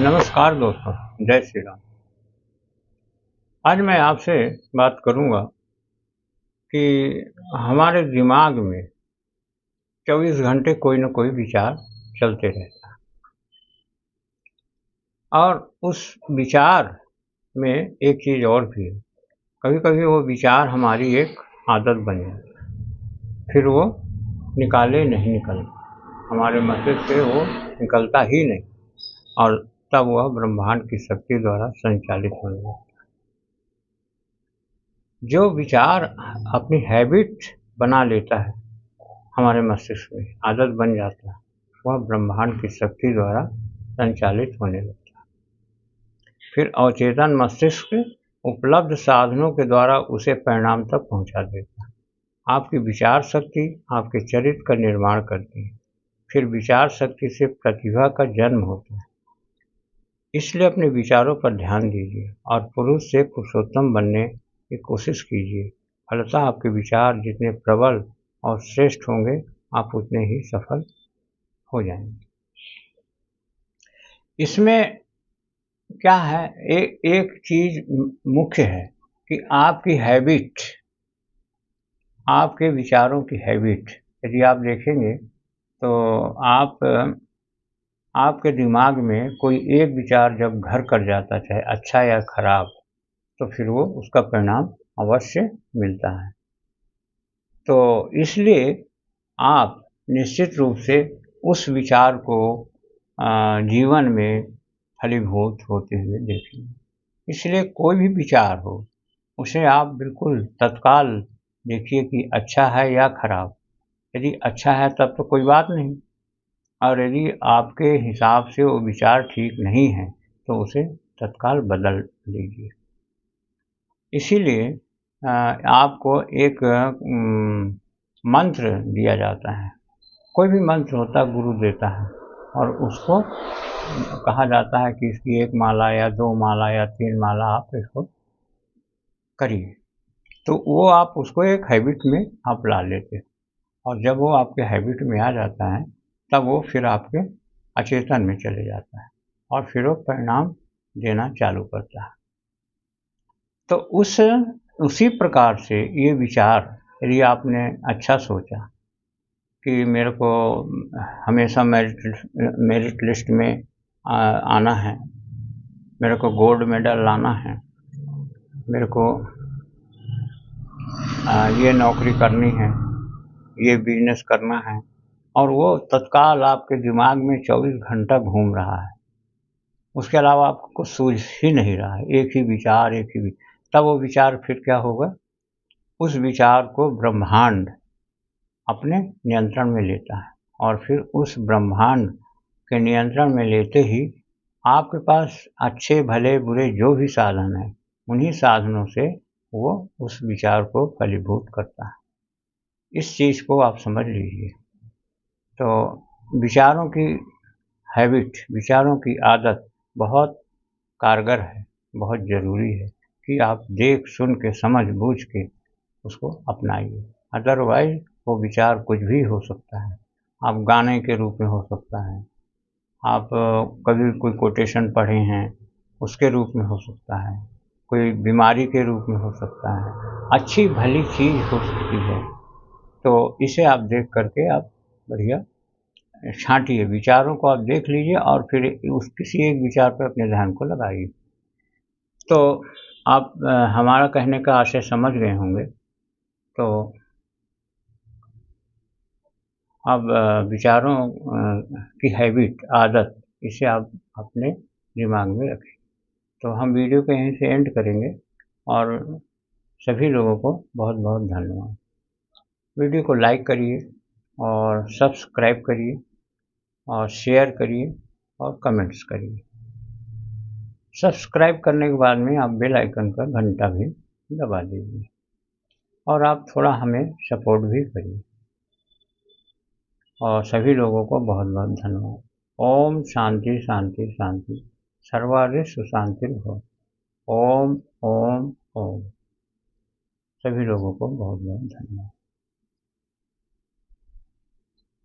नमस्कार दोस्तों, जय श्री राम। आज मैं आपसे बात करूंगा कि हमारे दिमाग में 24 घंटे कोई न कोई विचार चलते रहता है और उस विचार में एक चीज़ और भी है। कभी-कभी वो विचार हमारी एक आदत बन जाती है, फिर वो निकाले नहीं निकलता, हमारे मस्तिष्क से वो निकलता ही नहीं और तब वह ब्रह्मांड की शक्ति द्वारा संचालित होने लगता है। जो विचार अपनी हैबिट बना लेता है, हमारे मस्तिष्क में आदत बन जाता है, वह ब्रह्मांड की शक्ति द्वारा संचालित होने लगता है। फिर अवचेतन मस्तिष्क उपलब्ध साधनों के द्वारा उसे परिणाम तक पहुंचा देता है। आपकी विचार शक्ति आपके चरित्र का निर्माण करती है, फिर विचार शक्ति से प्रतिभा का जन्म होता है। इसलिए अपने विचारों पर ध्यान दीजिए और पुरुष से पुरुषोत्तम बनने की कोशिश कीजिए। फलतः आपके विचार जितने प्रबल और श्रेष्ठ होंगे, आप उतने ही सफल हो जाएंगे। इसमें क्या है, एक चीज मुख्य है कि आपकी हैबिट, आपके विचारों की हैबिट, यदि आप देखेंगे तो आपके दिमाग में कोई एक विचार जब घर कर जाता, चाहे अच्छा या खराब, तो फिर वो उसका परिणाम अवश्य मिलता है। तो इसलिए आप निश्चित रूप से उस विचार को जीवन में फलीभूत होते हुए देखेंगे। इसलिए कोई भी विचार हो, उसे आप बिल्कुल तत्काल देखिए कि अच्छा है या खराब। यदि अच्छा है तब तो कोई बात नहीं, और यदि आपके हिसाब से वो विचार ठीक नहीं है तो उसे तत्काल बदल लीजिए। इसीलिए आपको एक मंत्र दिया जाता है। कोई भी मंत्र होता है गुरु देता है और उसको कहा जाता है कि इसकी 1 माला या 2 माला या 3 माला आप इसको करिए। तो वो आप उसको एक हैबिट में आप ला लेते हैं और जब वो आपके हैबिट में आ जाता है तब वो फिर आपके अचेतन में चले जाता है और फिर वो परिणाम देना चालू करता है। तो उसी प्रकार से ये विचार, यदि आपने अच्छा सोचा कि मेरे को हमेशा मेरिट लिस्ट में आना है, मेरे को गोल्ड मेडल लाना है, मेरे को ये नौकरी करनी है, ये बिजनेस करना है, और वो तत्काल आपके दिमाग में 24 घंटा घूम रहा है, उसके अलावा आपको कुछ सूझ ही नहीं रहा है, एक ही विचार। तब वो विचार फिर क्या होगा, उस विचार को ब्रह्मांड अपने नियंत्रण में लेता है और फिर उस ब्रह्मांड के नियंत्रण में लेते ही आपके पास अच्छे भले बुरे जो भी साधन हैं, उन्हीं साधनों से वो उस विचार को फलीभूत करता है। इस चीज़ को आप समझ लीजिए। तो विचारों की हैबिट, विचारों की आदत बहुत कारगर है, बहुत ज़रूरी है कि आप देख सुन के समझ बूझ के उसको अपनाइए। अदरवाइज वो विचार कुछ भी हो सकता है। आप गाने के रूप में हो सकता है, आप कभी कोई कोटेशन पढ़े हैं उसके रूप में हो सकता है, कोई बीमारी के रूप में हो सकता है, अच्छी भली चीज़ हो सकती है। तो इसे आप देख करके आप बढ़िया छांटिए, विचारों को आप देख लीजिए और फिर उस किसी एक विचार पर अपने ध्यान को लगाइए। तो आप हमारा कहने का आशय समझ गए होंगे। तो अब विचारों की हैबिट, आदत, इसे आप अपने दिमाग में रखें। तो हम वीडियो को यहीं से एंड करेंगे और सभी लोगों को बहुत बहुत धन्यवाद। वीडियो को लाइक करिए और सब्सक्राइब करिए और शेयर करिए और कमेंट्स करिए। सब्सक्राइब करने के बाद में आप बेल आइकन का घंटा भी दबा दीजिए और आप थोड़ा हमें सपोर्ट भी करिए। और सभी लोगों को बहुत बहुत धन्यवाद। ओम शांति शांति शांति, सर्वत्र सुशांतिर्भवतु। ओम ओम ओम। सभी लोगों को बहुत बहुत धन्यवाद।